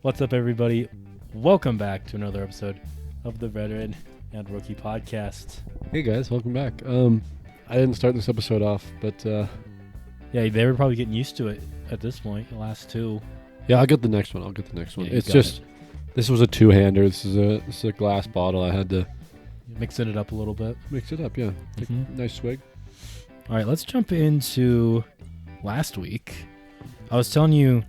What's up, everybody? Welcome back to another episode of the Veteran and Rookie Podcast. Hey guys, welcome back. I didn't start this episode off, but Yeah, they were probably getting used to it at this point. The last two. yeah, I'll get the next one. Yeah, It's just this was a two-hander. This is a glass bottle. I had to Mixing it up a little bit. mix it up. Yeah, take a nice swig. All right, let's jump into last week. I was telling you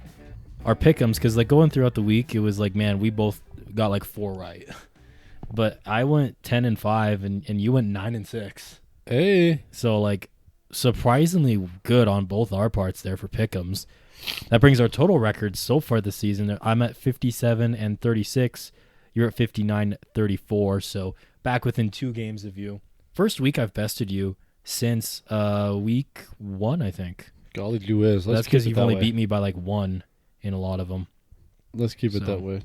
our pick'ems because like going throughout the week, it was like, man, we both got like 4 right, but I went 10-5 and you went 9-6. Hey, So like surprisingly good on both our parts there for pick'ems. That brings our total records so far this season. I'm at 57-36. You're at 59-34. So back within 2 games of you. First week I've bested you since week 1, I think. golly gee whiz. That's because you've only beat me by like 1 in a lot of them. Let's keep it that way.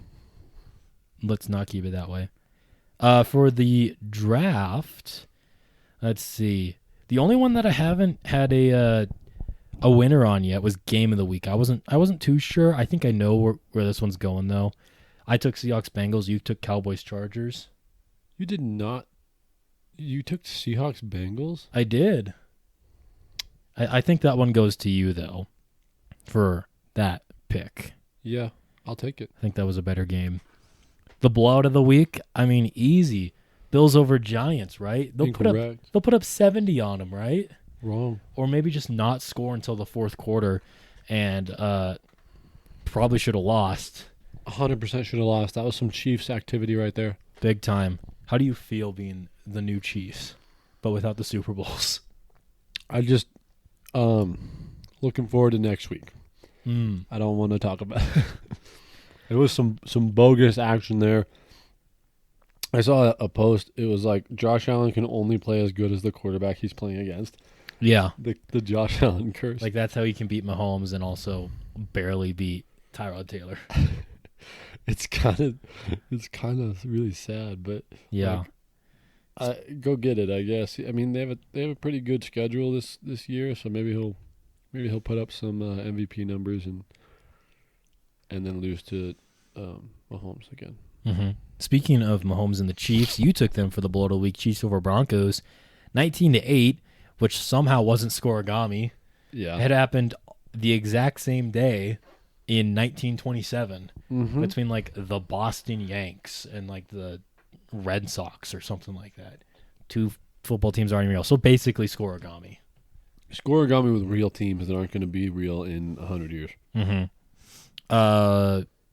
Let's not keep it that way. For the draft, let's see. The only one that I haven't had a winner on yet was Game of the Week. I wasn't too sure. I think I know where this one's going though. I took Seahawks Bengals. You took Cowboys Chargers. You did not. You took Seahawks Bengals? I did. I think that one goes to you though, for that pick. Yeah, I'll take it. I think that was a better game. The blowout of the week, I mean, easy. Bills over Giants, right? They'll put up 70 on them, right? Wrong. Or maybe just not score until the fourth quarter, and probably should have lost. 100% should have lost. That was some Chiefs activity right there. Big time. How do you feel being the new Chiefs, but without the Super Bowls? I just looking forward to next week. I don't want to talk about it. There was some bogus action there. I saw a post. It was like Josh Allen can only play as good as the quarterback he's playing against. Yeah. The Josh Allen curse. Like that's how he can beat Mahomes and also barely beat Tyrod Taylor. It's kind of really sad, but yeah. Go get it, I guess. I mean, they have a pretty good schedule this year, so maybe he'll put up some MVP numbers and then lose to Mahomes again. Mm-hmm. Speaking of Mahomes and the Chiefs, you took them for the blow of the week. Chiefs over Broncos, 19-8, which somehow wasn't scoregami. Yeah, It happened the exact same day in 1927 between like the Boston Yanks and like the Red Sox or something like that. 2 football teams aren't even real. So basically scoregami. Scoregami with real teams that aren't going to be real in 100 years.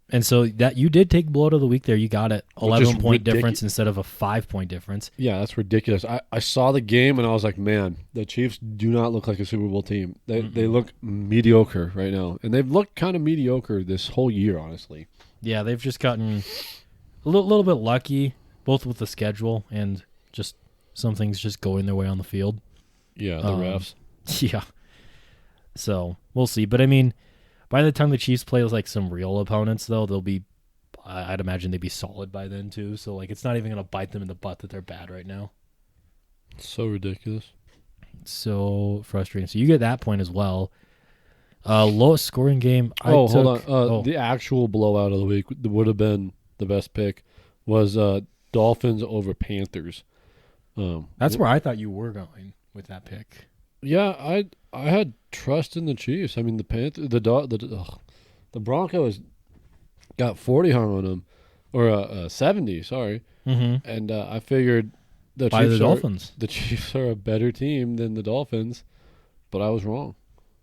And so that you did take blowout of the week there. You got it. 11-point difference instead of a 5-point difference. Yeah, that's ridiculous. I saw the game and I was like, man, the Chiefs do not look like a Super Bowl team. They look mediocre right now. And they've looked kind of mediocre this whole year, honestly. Yeah, they've just gotten a little bit lucky, both with the schedule and just some things just going their way on the field. Yeah, the refs. Yeah. So we'll see. But I mean, by the time the Chiefs play with like some real opponents, though, they'll be, I'd imagine they'd be solid by then too. So like, it's not even gonna bite them in the butt that they're bad right now. So ridiculous. It's so frustrating. So you get that point as well. Lowest scoring game. Hold on. The actual blowout of the week would have been the best pick. Was Dolphins over Panthers. That's where I thought you were going with that pick. Yeah, I had trust in the Chiefs. I mean, the Broncos got 40 hung on them, or 70. Sorry, and I figured the Dolphins. The Chiefs are a better team than the Dolphins, but I was wrong.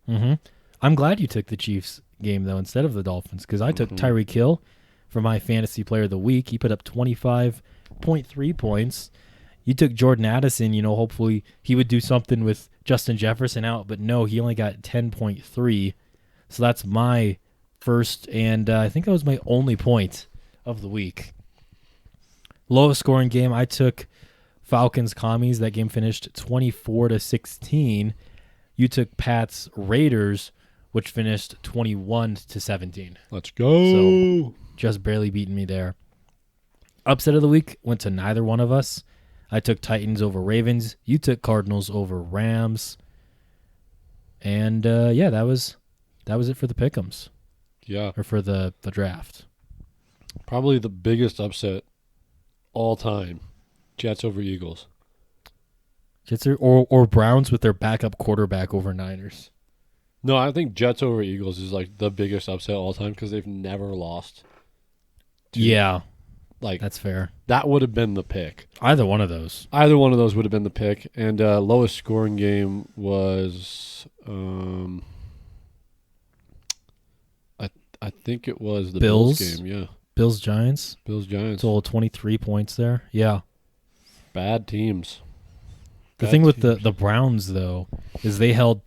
I'm glad you took the Chiefs game though instead of the Dolphins because I took Tyreek Hill for my fantasy player of the week. He put up 25.3 points. You took Jordan Addison, hopefully he would do something with Justin Jefferson out, but no, he only got 10.3. So that's my first, and I think that was my only point of the week. Lowest scoring game, I took Falcons Commies. That game finished 24-16. You took Pats Raiders, which finished 21-17. Let's go. So just barely beating me there. Upset of the week went to neither one of us. I took Titans over Ravens. You took Cardinals over Rams. And that was it for the pick'ems. Yeah. Or for the draft. Probably the biggest upset all time. Jets over Eagles. Jets or Browns with their backup quarterback over Niners. No, I think Jets over Eagles is like the biggest upset all time because they've never lost. Yeah, Like that's fair. that would have been the pick. Either one of those. Either one of those would have been the pick. And lowest scoring game was I think it was the Bills game. Yeah, Bills Giants. Bills Giants. Total 23 points there. Yeah. Bad teams. The thing with the Browns, though, is they held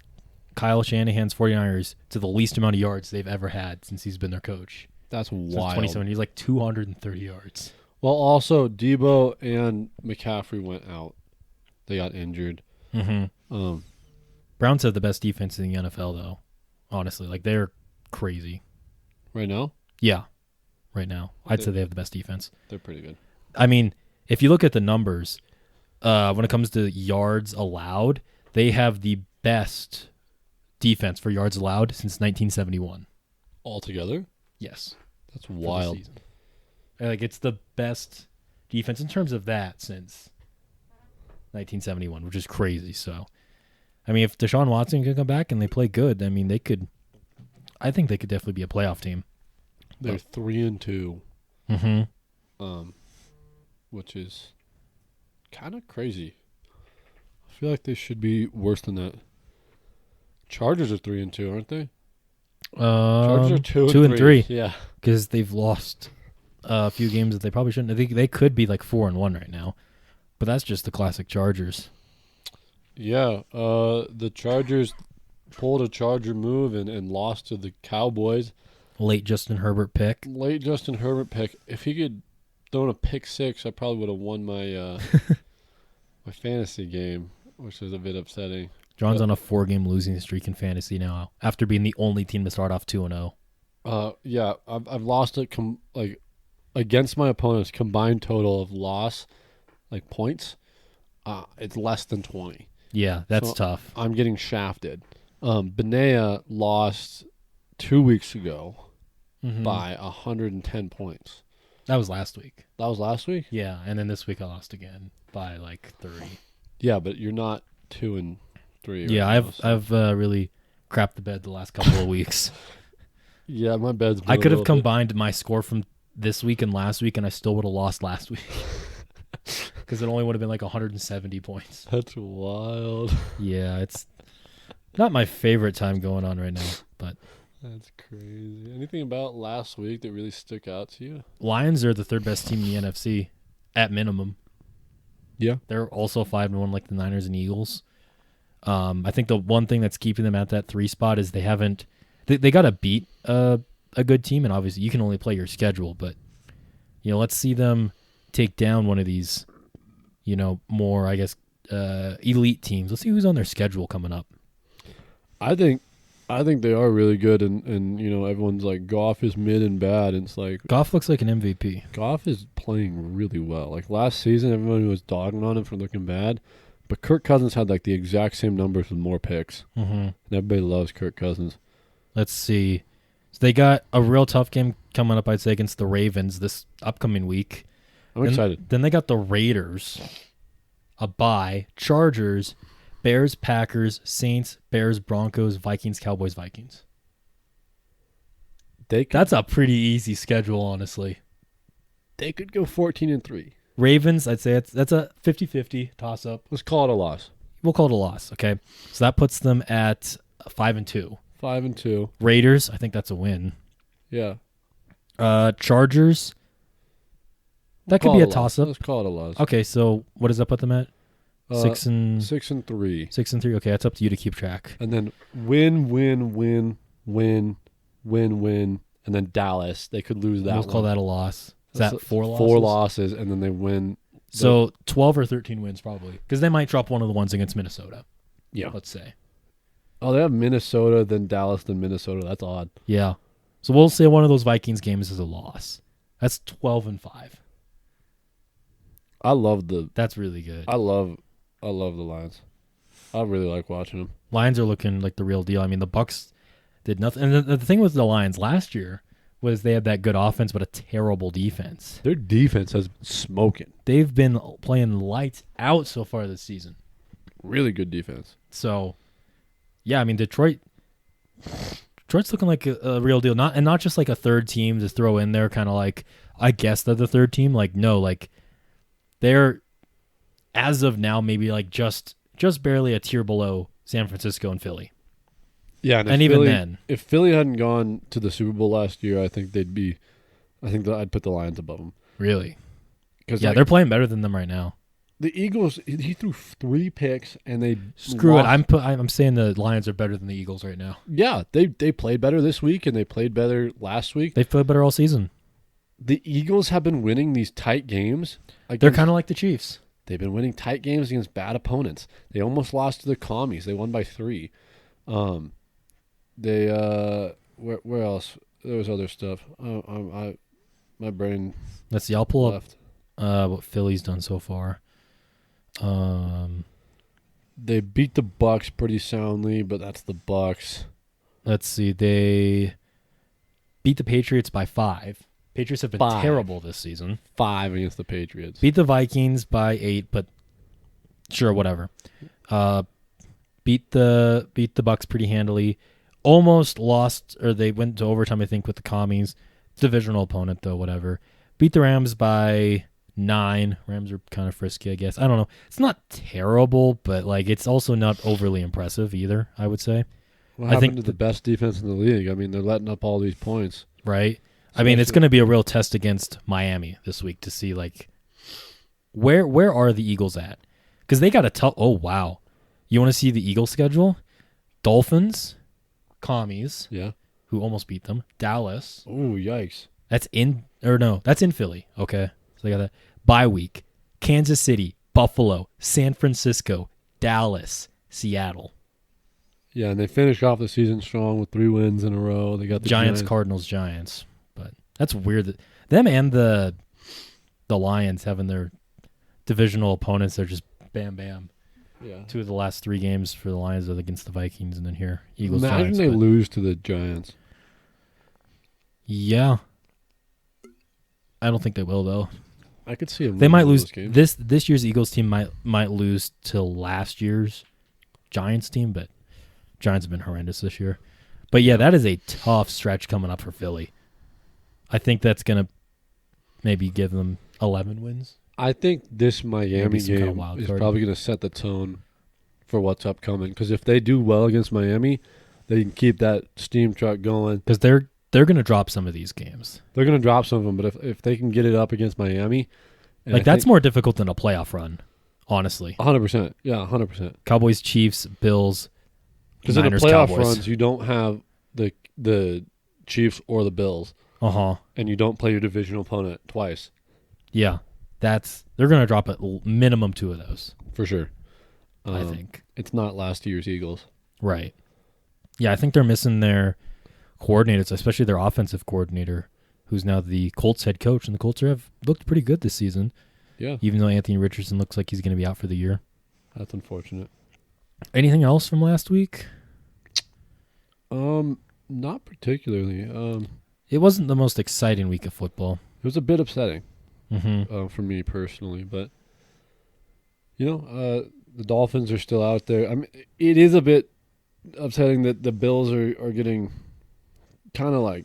Kyle Shanahan's 49ers to the least amount of yards they've ever had since he's been their coach. That's Since wild. 2017, he's like 230 yards. Well, also, Debo and McCaffrey went out. They got injured. Mm-hmm. Browns have the best defense in the NFL, though. Honestly, like they're crazy. Right now? Yeah, right now. I'd say they have the best defense. They're pretty good. I mean, if you look at the numbers, when it comes to yards allowed, they have the best defense for yards allowed since 1971. Altogether? Yes. That's wild. Like, it's the best defense in terms of that since 1971, which is crazy. So, I mean, if Deshaun Watson can come back and they play good, I mean, I think they could definitely be a playoff team. They're 3-2. Mm-hmm. Which is kind of crazy. I feel like they should be worse than that. Chargers are 3-2, aren't they? Chargers are 2 and 3. Yeah, because they've lost a few games that they probably shouldn't. I think they could be like 4-1 right now, but that's just the classic Chargers. Yeah. The Chargers pulled a Charger move and lost to the Cowboys. Late Justin Herbert pick. If he could throw a pick six, I probably would have won my my fantasy game, which was a bit upsetting. John's on a 4-game losing streak in fantasy now, after being the only team to start off 2-0. Yeah, I've lost it against my opponents. Combined total of loss, like points, it's less than 20. Yeah, that's tough. I'm getting shafted. Benea lost 2 weeks ago by 110 points. That was last week. That was last week? Yeah, and then this week I lost again by like 30. Yeah, but you're not 2-3. Yeah, I've really crapped the bed the last couple of weeks. Yeah, my bed's been I could have combined my score from this week and last week, and I still would have lost last week. Because it only would have been like 170 points. That's wild. Yeah, it's not my favorite time going on right now, but that's crazy. Anything about last week that really stuck out to you? Lions are the third best team in the NFC at minimum. Yeah. They're also 5-1 like the Niners and Eagles. I think the one thing that's keeping them at that 3 spot is they got to beat a good team, and obviously you can only play your schedule, but let's see them take down one of these more, I guess, elite teams. Let's see who's on their schedule coming up. I think they are really good, and everyone's like Goff is mid and bad, and it's like Goff looks like an MVP. Goff is playing really well. Like last season, everyone was dogging on him for looking bad, but Kirk Cousins had like the exact same numbers with more picks, and everybody loves Kirk Cousins. Let's see. So they got a real tough game coming up, I'd say, against the Ravens this upcoming week. I'm excited. Then they got the Raiders, a bye, Chargers, Bears, Packers, Saints, Bears, Broncos, Vikings, Cowboys, Vikings. That's a pretty easy schedule, honestly. They could go 14-3. Ravens, I'd say that's a 50-50 toss-up. Let's call it a loss. We'll call it a loss, okay? So that puts them at 5-2. 5-2. Raiders, I think that's a win. Yeah. Chargers, that could be a toss-up. Let's call it a loss. Okay, so what does that put them at? 6-3. 6-3. 6-3. Okay, that's up to you to keep track. And then win, and then Dallas. They could lose that. We'll call that a loss. Is that 4 losses? 4 losses, and then they win. So 12 or 13 wins probably, because they might drop one of the ones against Minnesota. Yeah, let's say. Oh, they have Minnesota, then Dallas, then Minnesota. That's odd. Yeah. So we'll say one of those Vikings games is a loss. That's 12-5. That's really good. I love the Lions. I really like watching them. Lions are looking like the real deal. I mean, the Bucs did nothing. And the thing with the Lions last year was they had that good offense, but a terrible defense. Their defense has been smoking. They've been playing lights out so far this season. Really good defense. So, yeah, I mean, Detroit's looking like a real deal. Not just like a third team to throw in there, kind of like, I guess they're the third team. Like, no, like, they're, as of now, maybe like just barely a tier below San Francisco and Philly. Yeah, and even then, if Philly hadn't gone to the Super Bowl last year, I think I'd put the Lions above them. Really? Because they're playing better than them right now. The Eagles, he threw 3 picks and they screw lost. It. I'm saying the Lions are better than the Eagles right now. Yeah, they played better this week and they played better last week. They've played better all season. The Eagles have been winning these tight games. They're kind of like the Chiefs. They've been winning tight games against bad opponents. They almost lost to the Commies. They won by 3. They where else? There was other stuff. My brain. Let's see. I'll pull left. Up what Philly's done so far. They beat the Bucks pretty soundly, but that's the Bucks. Let's see. They beat the Patriots by 5. Patriots have been terrible this season. 5 against the Patriots. Beat the Vikings by 8, but sure, whatever. Beat the Bucks pretty handily. Almost lost, or they went to overtime, I think, with the Commies. Divisional opponent, though, whatever. Beat the Rams by 9. Rams are kind of frisky, I guess. I don't know. It's not terrible, but like it's also not overly impressive either, I would say. I think to the best defense in the league. I mean, they're letting up all these points. Right? I mean, it's going to be a real test against Miami this week to see, like, where are the Eagles at? Because they got a tough... Oh, wow. You want to see the Eagles schedule? Dolphins, Commies, who almost beat them. Dallas. Oh, yikes. That's in Philly. Okay. So they got that. Bye week. Kansas City, Buffalo, San Francisco, Dallas, Seattle. Yeah, and they finished off the season strong with 3 wins in a row. They got the Giants, Cardinals, Giants. But that's weird that them and the Lions having their divisional opponents, they're just bam, bam. Yeah. 2 of the last 3 games for the Lions are against the Vikings, and then here, Eagles, Imagine Giants. They lose to the Giants. Yeah. I don't think they will, though. I could see them. They might lose. This year's Eagles team might lose to last year's Giants team, but Giants have been horrendous this year. But yeah, that is a tough stretch coming up for Philly. I think that's going to maybe give them 11 wins. I think this Miami game is probably going to set the tone for what's upcoming. Because if they do well against Miami, they can keep that steam truck going. Because they're going to drop some of these games. They're going to drop some of them, but if they can get it up against Miami, that's more difficult than a playoff run, honestly. 100%. Yeah, 100%. Cowboys, Chiefs, Bills, because in the playoff runs, you don't have the Chiefs or the Bills. And you don't play your divisional opponent twice. Yeah. They're going to drop at minimum 2 of those. For sure. I think. It's not last year's Eagles. Right. Yeah, I think they're missing their coordinators, especially their offensive coordinator, who's now the Colts head coach. And the Colts have looked pretty good this season. Yeah. Even though Anthony Richardson looks like he's going to be out for the year. That's unfortunate. Anything else from last week? Not particularly. It wasn't the most exciting week of football. It was a bit upsetting. Mm-hmm. For me personally, but the Dolphins are still out there. I mean, it is a bit upsetting that the Bills are getting kind of like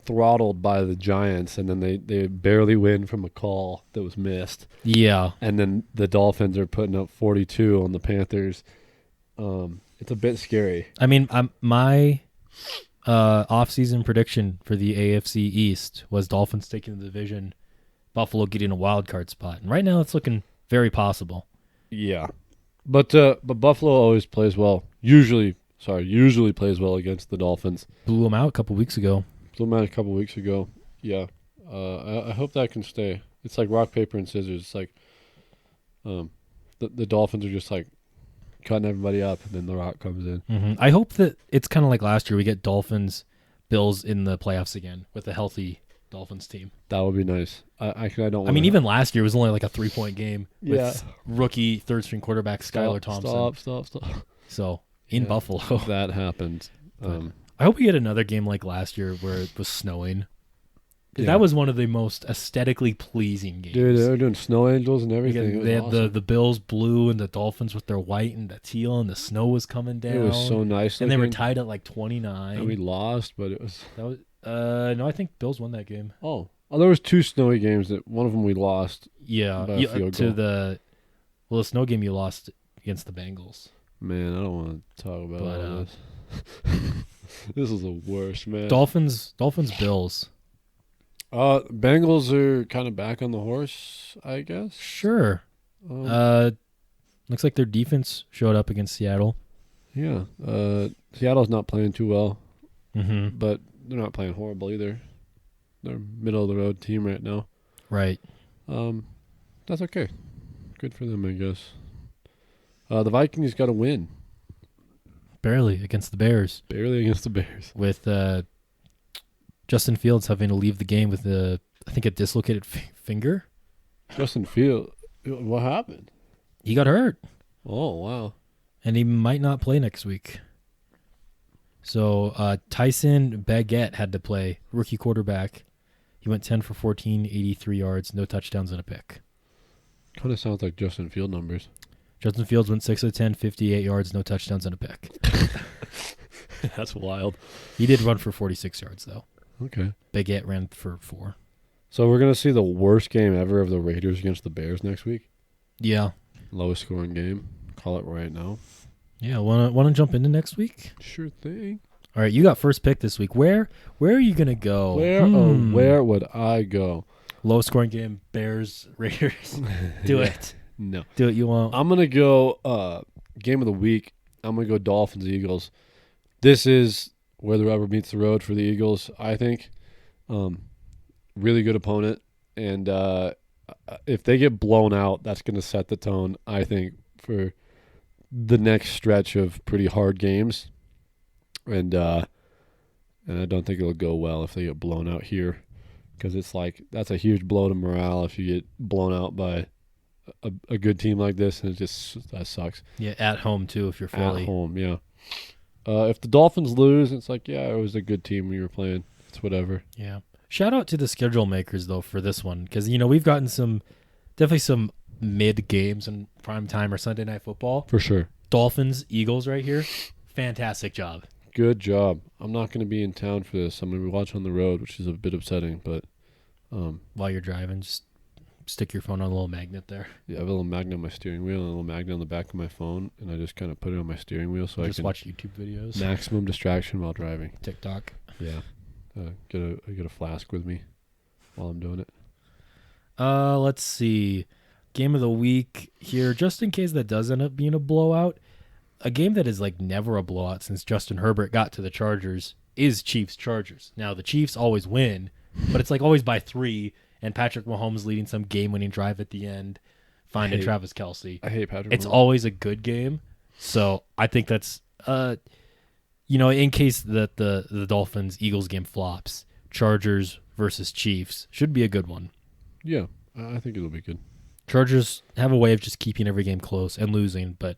throttled by the Giants, and then they barely win from a call that was missed. Yeah, and then the Dolphins are putting up 42 on the Panthers. It's a bit scary. I mean, my off-season prediction for the AFC East was Dolphins taking the division, Buffalo getting a wild card spot, and right now it's looking very possible. Yeah, but Buffalo always plays well. Usually plays well against the Dolphins. Blew them out a couple weeks ago. Yeah, I hope that can stay. It's like rock, paper, and scissors. It's like the Dolphins are just like cutting everybody up, and then the Rock comes in. Mm-hmm. I hope that it's kind of like last year. We get Dolphins, Bills in the playoffs again with a healthy Dolphins team. That would be nice. I don't. I mean, even last year was only like a 3-point game with rookie third-string quarterback Skylar Thompson. Stop. So in Buffalo, that happened. I hope we get another game like last year where it was snowing. Because that was one of the most aesthetically pleasing games. Dude, they were doing snow angels and everything. They had awesome. the Bills blue and the Dolphins with their white and the teal, and the snow was coming down. It was so nice. And they were tied at like 29. And we lost, but it was... That was no, I think Bills won that game. Oh, there was 2 snowy games. That one of them we lost. Yeah, the snow game you lost against the Bengals. Man, I don't want to talk about all this. This is the worst, man. Dolphins, Bills. Bengals are kind of back on the horse, I guess. Sure. Looks like their defense showed up against Seattle. Yeah. Seattle's not playing too well, mm-hmm. but they're not playing horrible either. They're middle of the road team right now. Right. That's okay. Good for them, I guess. The Vikings got a win. Barely against the Bears. With Justin Fields having to leave the game with I think a dislocated finger. Justin Fields? What happened? He got hurt. Oh, wow. And he might not play next week. So Tyson Baguette had to play, rookie quarterback. He went 10 for 14, 83 yards, no touchdowns and a pick. Kind of sounds like Justin Field numbers. Justin Fields went 6 of 10, 58 yards, no touchdowns and a pick. That's wild. He did run for 46 yards, though. Okay. Baguette ran for 4. So we're going to see the worst game ever of the Raiders against the Bears next week? Yeah. Lowest scoring game. Call it right now. Yeah, want to jump into next week? Sure thing. All right, you got first pick this week. Where are you going to go? Where would I go? Lowest scoring game, Bears, Raiders. Do it. No. Do what you want. I'm going to go game of the week. I'm going to go Dolphins, Eagles. This is where the rubber meets the road for the Eagles, I think. Really good opponent. And if they get blown out, that's going to set the tone, I think, for the next stretch of pretty hard games. And I don't think it'll go well if they get blown out here. Because it's like, that's a huge blow to morale if you get blown out by a good team like this, and that sucks. Yeah, at home too if you're Philly. At home, yeah. If the Dolphins lose, it's like, yeah, it was a good team we were playing. It's whatever. Yeah. Shout out to the schedule makers though for this one, because we've gotten definitely some mid games in prime time or Sunday Night Football. For sure. Dolphins, Eagles right here. Fantastic job. Good job. I'm not going to be in town for this. I'm going to be watching on the road, which is a bit upsetting, but while you're driving, just stick your phone on a little magnet there. Yeah, I have a little magnet on my steering wheel and a little magnet on the back of my phone, and I just kind of put it on my steering wheel so I can watch YouTube videos. Maximum distraction while driving. TikTok. Yeah. I get a flask with me while I'm doing it. Let's see. Game of the week here, just in case that does end up being a blowout. A game that is like never a blowout since Justin Herbert got to the Chargers is Chiefs-Chargers. Now, the Chiefs always win, but it's like always by 3, and Patrick Mahomes leading some game-winning drive at the end, finding Travis Kelce. I hate Patrick It's Mahomes. always a good game, so I think that's, in case that the Dolphins-Eagles game flops, Chargers versus Chiefs should be a good one. Yeah, I think it'll be good. Chargers have a way of just keeping every game close and losing, but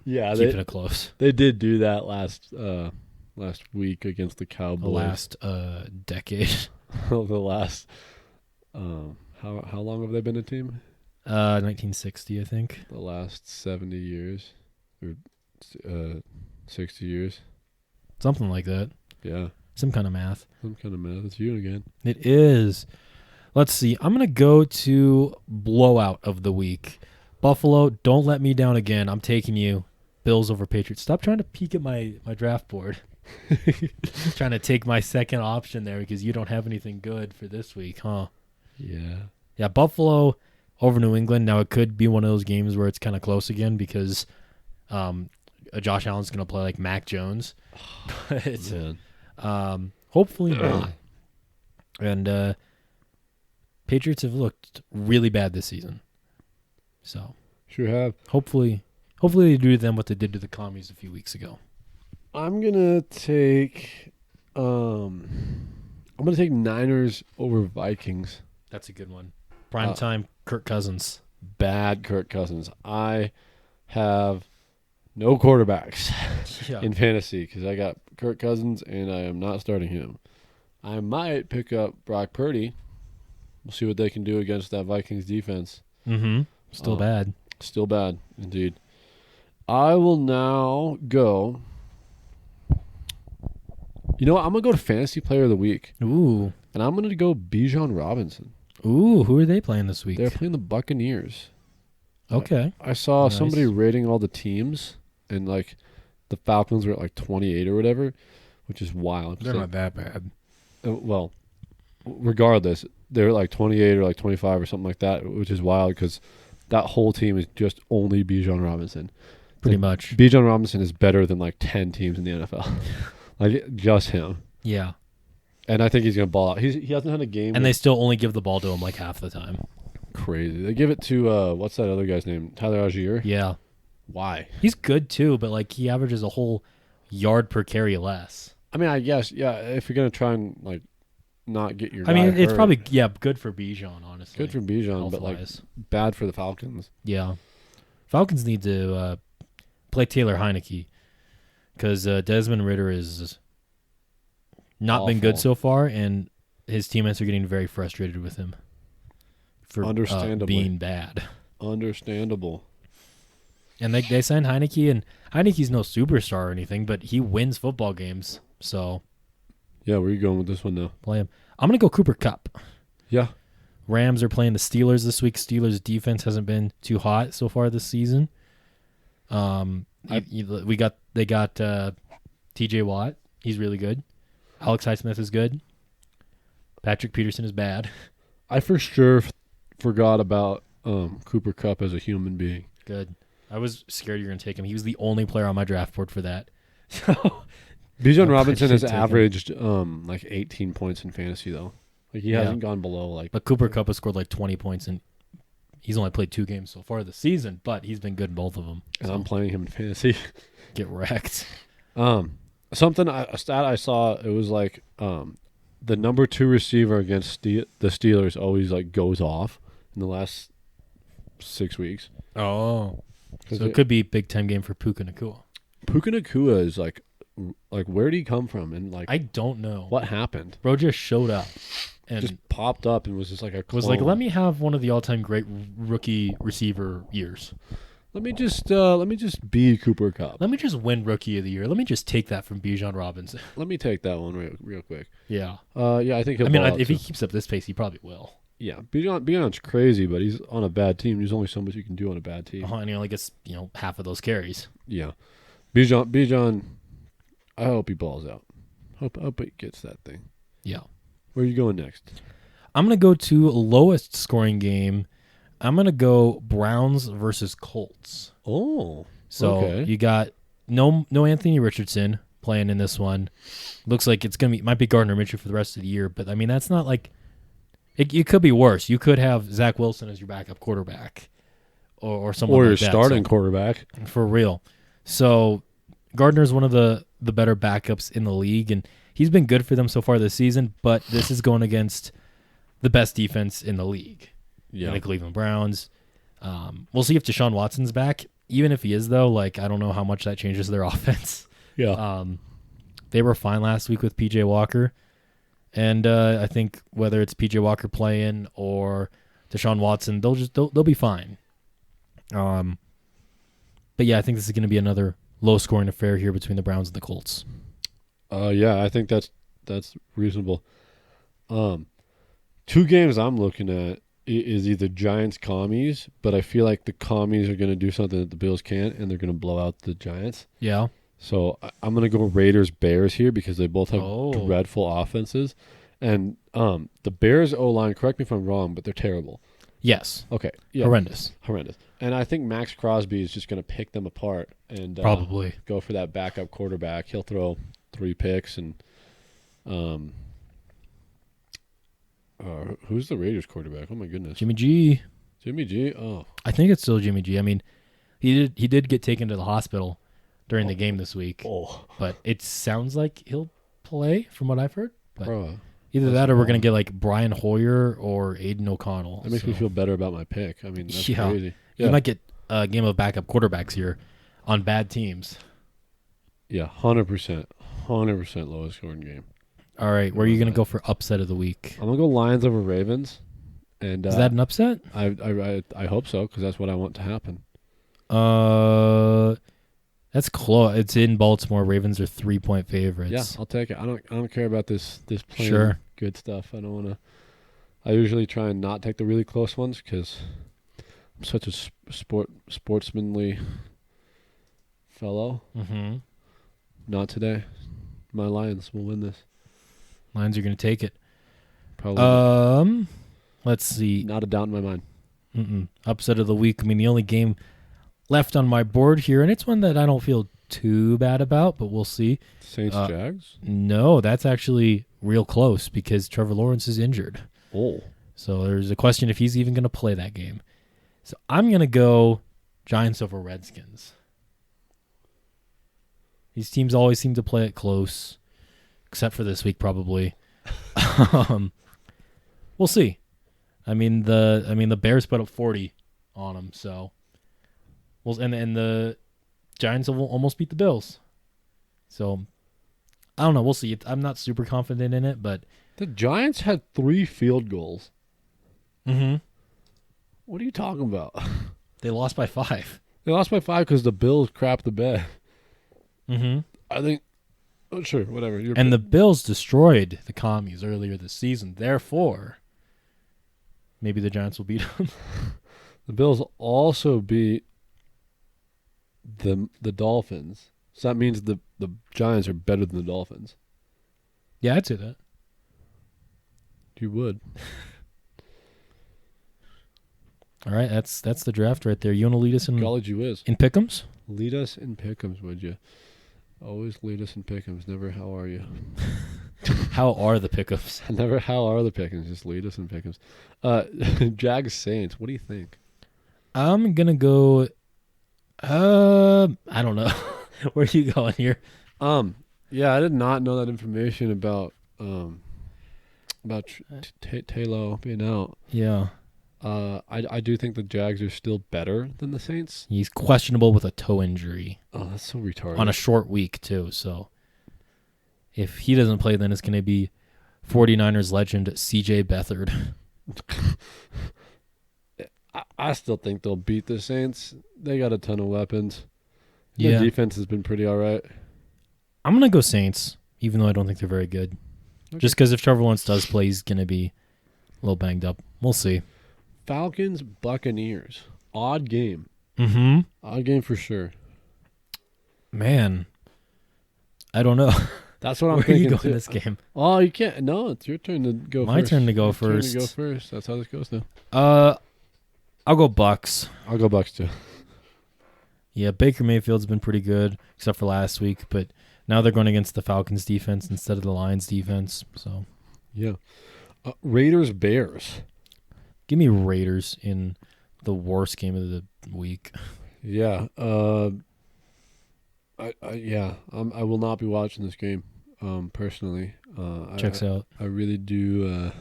yeah, keeping it close. They did do that last week against the Cowboys. The last decade. The last how long have they been a team? 1960, I think. The last 70 years or 60 years. Something like that. Yeah. Some kind of math. It's you again. It is. Let's see. I'm going to go to blowout of the week. Buffalo, don't let me down again. I'm taking you. Bills over Patriots. Stop trying to peek at my draft board. Trying to take my second option there because you don't have anything good for this week, huh? Yeah. Yeah, Buffalo over New England. Now, it could be one of those games where it's kind of close again because Josh Allen's going to play like Mac Jones. But hopefully not. And Patriots have looked really bad this season. So sure have. Hopefully they do to them what they did to the Commies a few weeks ago. I'm gonna take Niners over Vikings. That's a good one. Prime time, Kirk Cousins. Bad Kirk Cousins. I have no quarterbacks in fantasy because I got Kirk Cousins and I am not starting him. I might pick up Brock Purdy. We'll see what they can do against that Vikings defense. Mm-hmm. Still bad. Still bad, indeed. I will now go. You know what? I'm going to go to Fantasy Player of the Week. Ooh. And I'm going to go Bijan Robinson. Ooh, who are they playing this week? They're playing the Buccaneers. Okay. I saw Nice. somebody rating all the teams, and like the Falcons were at like 28 or whatever, which is wild. They're not that bad. Well, regardless, they're like 28 or like 25 or something like that, which is wild because that whole team is just only Bijan Robinson. Pretty Like, much. Bijan Robinson is better than like 10 teams in the NFL. Like just him. Yeah. And I think he's going to ball out. He hasn't had a game. And they still only give the ball to him like half the time. Crazy. They give it to, what's that other guy's name? Tyler Algier? Yeah. Why? He's good too, but like he averages a whole yard per carry less. I mean, I guess, yeah, if you're going to try and like not get your I mean, guy it's hurt, probably, good for Bijan, honestly. good for Bijan, but like health-wise. bad for the Falcons. Yeah. Falcons need to play Taylor Heineke because Desmond Ridder has not been good Awful. so far, and his teammates are getting very frustrated with him for Understandably. being bad. Understandable. And they signed Heineke, and Heineke's no superstar or anything, but he wins football games, so Yeah, where are you going with this one now? play him. I'm going to go Cooper Kupp. Yeah. Rams are playing the Steelers this week. Steelers defense hasn't been too hot so far this season. They got T.J. Watt. He's really good. Alex Highsmith is good. Patrick Peterson is bad. I for sure forgot about Cooper Kupp as a human being. Good. I was scared you were going to take him. He was the only player on my draft board for that. So Bijan Robinson has take him. averaged like 18 points in fantasy though. Like he hasn't gone below like. But Cooper Kupp has scored like 20 points, and he's only played 2 games so far this season, but he's been good in both of them. And I'm playing him in fantasy. Get wrecked. A stat I saw, it was like the number 2 receiver against the Steelers always like goes off in the last 6 weeks. Oh. So it could be a big-time game for Puka Nacua. Puka Nacua is like where did he come from and like I don't know. what happened? Bro just showed up and Just popped up and was just like a clone. was like, let me have one of the all-time great rookie receiver years. Let me just be Cooper Kupp. Let me just win Rookie of the Year. Let me just take that from Bijan Robinson. Let me take that one real quick. Yeah. Yeah, I think he'll I mean, ball out if he too. keeps up this pace, he probably will. Yeah, Bijan's crazy, but he's on a bad team. There's only so much you can do on a bad team. And he only gets, half of those carries. Yeah, Bijan. I hope he balls out. Hope he gets that thing. Yeah. Where are you going next? I'm going to go to lowest scoring game. I'm going to go Browns versus Colts. Oh, So okay. you got no Anthony Richardson playing in this one. Looks like it's going to be, might be Gardner Minshew for the rest of the year, but I mean, that's not like, it could be worse. You could have Zach Wilson as your backup quarterback or someone Or like your that. starting So, quarterback. for real. So Gardner's one of the better backups in the league, and he's been good for them so far this season, but this is going against the best defense in the league. Yeah, The Cleveland Browns. We'll see if Deshaun Watson's back. Even if he is, though, like I don't know how much that changes their offense. yeah. They were fine last week with P.J. Walker, and I think whether it's P.J. Walker playing or Deshaun Watson, they'll be fine. But yeah, I think this is going to be another low-scoring affair here between the Browns and the Colts. Yeah, I think that's reasonable. 2 games I'm looking at is either Giants Commies, but I feel like the Commies are going to do something that the Bills can't, and they're going to blow out the Giants. Yeah. So I'm going to go Raiders Bears here because they both have Oh. dreadful offenses, and the Bears O-line. Correct me if I'm wrong, but they're terrible. Yes. Okay, yeah, Horrendous. And I think Max Crosby is just going to pick them apart and Probably. go for that backup quarterback. He'll throw 3 picks and who's the Raiders quarterback? Oh my goodness, Jimmy G. Jimmy G. Oh, I think it's still Jimmy G. I mean, he did get taken to the hospital during the game this week, but it sounds like he'll play from what I've heard. But bro, either that or we're going to get like Brian Hoyer or Aiden O'Connell. that makes me feel better about my pick. I mean, that's Yeah. crazy. You might get a game of backup quarterbacks here on bad teams. Yeah, 100%, lowest scoring game. All right, where are you going to go for upset of the week? I'm gonna go Lions over Ravens. And Is that an upset? I hope so, because that's what I want to happen. That's close. It's in Baltimore. Ravens are 3-point favorites. Yeah, I'll take it. I don't care about this plain Sure. good stuff. I don't want to. I usually try and not take the really close ones because I'm such a sportsmanly fellow. Mm-hmm. Not today. My Lions will win this. Lions are going to take it. Probably. Let's see. Not a doubt in my mind. Upset of the week. I mean, the only game left on my board here, and it's one that I don't feel too bad about, but we'll see. Saints Jags? No, that's actually real close because Trevor Lawrence is injured. Oh. So there's a question if he's even going to play that game. So I'm going to go Giants over Redskins. These teams always seem to play it close, except for this week probably. We'll see. I mean the Bears put up 40 on them, so and the Giants will almost beat the Bills. So I don't know. We'll see. I'm not super confident in it, but the Giants had 3 field goals. Mm-hmm. What are you talking about? They lost by 5. They lost by 5 because the Bills crapped the bed. Mm-hmm. I think. Oh, sure, whatever. And the Bills destroyed the Commies earlier this season. Therefore, maybe the Giants will beat them. The Bills also beat the Dolphins. So that means the Giants are better than the Dolphins. Yeah, I'd say that. You would. All right, that's the draft right there. You want to lead us in College you is. In pick'ems? Lead us in pick'ems, would you? Always lead us in pick'ems. Never how are you? How are the pick'ems? Never how are the pick'ems. Just lead us in pick'ems. Jags Saints. What do you think? I'm gonna go. I don't know. Where are you going here? Yeah, I did not know that information about Taylor being out. Yeah. I do think the Jags are still better than the Saints. He's questionable with a toe injury. Oh, that's so retarded. On a short week, too. So if he doesn't play, then it's going to be 49ers legend C.J. Beathard. I still think they'll beat the Saints. They got a ton of weapons. Yeah. Their defense has been pretty all right. I'm going to go Saints, even though I don't think they're very good. Okay. Just because if Trevor Lawrence does play, he's going to be a little banged up. We'll see. Falcons, Buccaneers. Odd game. Mm-hmm. Odd game for sure. Man, I don't know. That's what I'm thinking. Where are you going too. this game? Oh, you can't. No, it's your turn to go My first. turn to go your first. Turn to go first. That's how this goes now. I'll go Bucks. I'll go Bucks too. Yeah, Baker Mayfield's been pretty good, except for last week, but now they're going against the Falcons defense instead of the Lions defense. So, yeah. Raiders, Bears. Give me Raiders in the worst game of the week. Yeah. I will not be watching this game. Personally. Checks out. I really do.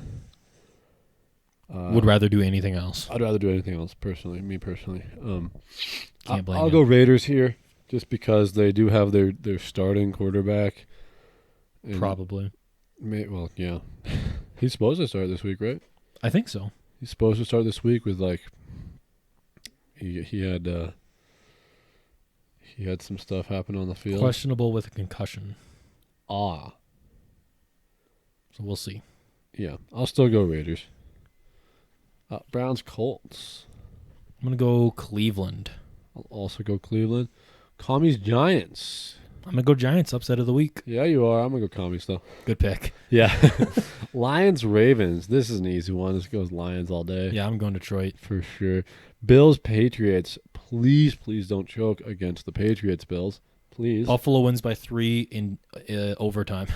Would rather do anything else. I'd rather do anything else. Personally, me personally. Can't blame I'll you. go Raiders here, just because they do have their starting quarterback. Probably. Well, yeah. He's supposed to start this week, right? I think so. He's supposed to start this week with he had some stuff happen on the field. Questionable with a concussion. So we'll see. Yeah, I'll still go Raiders. Browns, Colts. I'm going to go Cleveland. I'll also go Cleveland. Commies, Giants. I'm going to go Giants, upset of the week. Yeah, you are. I'm going to go Commies, though. Good pick. Yeah. Lions, Ravens. This is an easy one. This goes Lions all day. Yeah, I'm going Detroit. For sure. Bills, Patriots. Please don't choke against the Patriots, Bills. Please. Buffalo wins by 3 in overtime.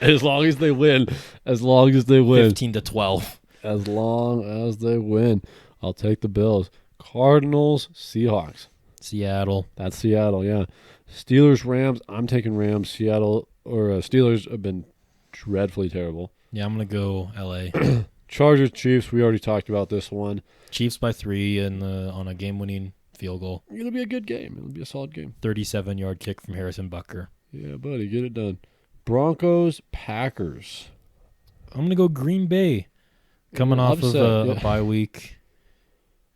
As long as they win. 15-12. As long as they win. I'll take the Bills. Cardinals, Seahawks. Seattle. That's Seattle, yeah. Steelers, Rams. I'm taking Rams. Steelers have been dreadfully terrible. Yeah, I'm going to go L.A. Chargers, Chiefs. We already talked about this one. Chiefs by 3 on a game-winning field goal. It'll be a good game. It'll be a solid game. 37-yard kick from Harrison Butker. Yeah, buddy, get it done. Broncos, Packers. I'm going to go Green Bay. Coming off upset, of a bye week.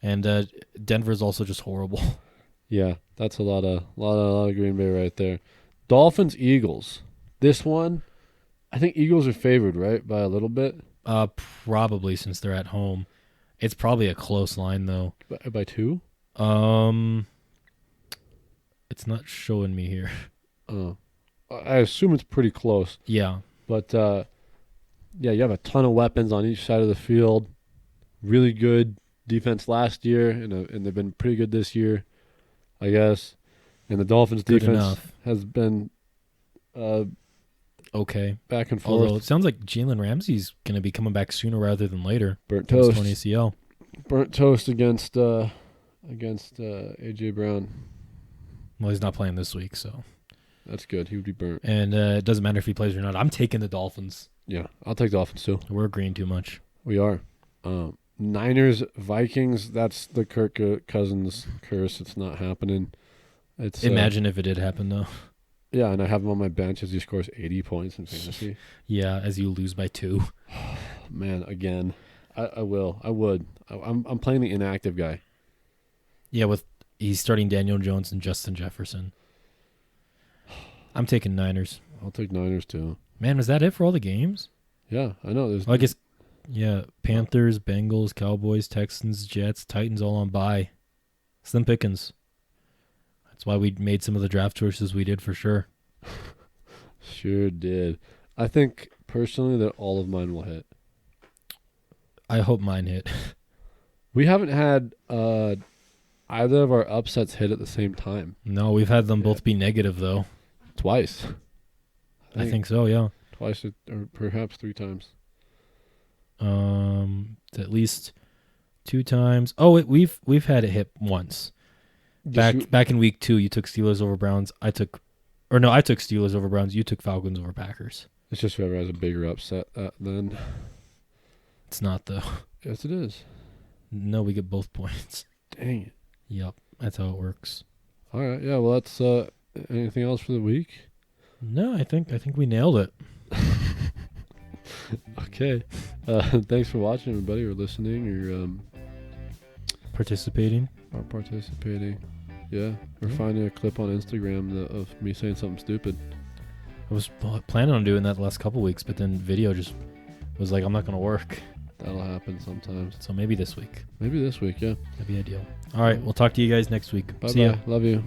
And Denver's also just horrible. Yeah, that's a lot of Green Bay right there. Dolphins, Eagles. This one, I think Eagles are favored, right, by a little bit. Probably since they're at home. It's probably a close line though. By 2? It's not showing me here. Oh, I assume it's pretty close. Yeah, but yeah, you have a ton of weapons on each side of the field. Really good defense last year, and they've been pretty good this year, I guess. And the Dolphins' defense has been okay, back and forth. Although it sounds like Jalen Ramsey's going to be coming back sooner rather than later. Burnt toast. ACL. Burnt toast against AJ Brown. Well, he's not playing this week, so that's good. He would be burnt. And it doesn't matter if he plays or not. I'm taking the Dolphins. Yeah, I'll take the Dolphins too. We're agreeing too much. We are. Niners, Vikings. That's the Kirk Cousins curse. It's not happening. Imagine if it did happen though. Yeah, and I have him on my bench as he scores 80 points in fantasy. Yeah, as you lose by 2. Man, again, I will. I would. I'm playing the inactive guy. Yeah, he's starting Daniel Jones and Justin Jefferson. I'm taking Niners. I'll take Niners too. Man, was that it for all the games? Yeah, I know. I guess, yeah, Panthers, Bengals, Cowboys, Texans, Jets, Titans all on bye. Slim pickings. That's why we made some of the draft choices we did for sure. Sure did. I think personally that all of mine will hit. I hope mine hit. We haven't had either of our upsets hit at the same time. No, we've had them both be negative though. Twice. I think so, yeah. Twice or perhaps 3 times. At least 2 times. Oh, we've had it hit once. Back in week 2, you took Steelers over Browns. I took Steelers over Browns. You took Falcons over Packers. It's just whoever has a bigger upset then. It's not though. Yes, it is. No, we get both points. Dang it. Yep, that's how it works. All right, yeah. Well, that's anything else for the week? No, I think we nailed it. Okay. Thanks for watching, everybody, or listening, or participating. Yeah, or finding a clip on Instagram of me saying something stupid. I was planning on doing that the last couple weeks, but then video just was like, I'm not going to work. That'll happen sometimes. So maybe this week. Yeah. That'd be ideal. All right, we'll talk to you guys next week. Bye-bye. See ya. Love you.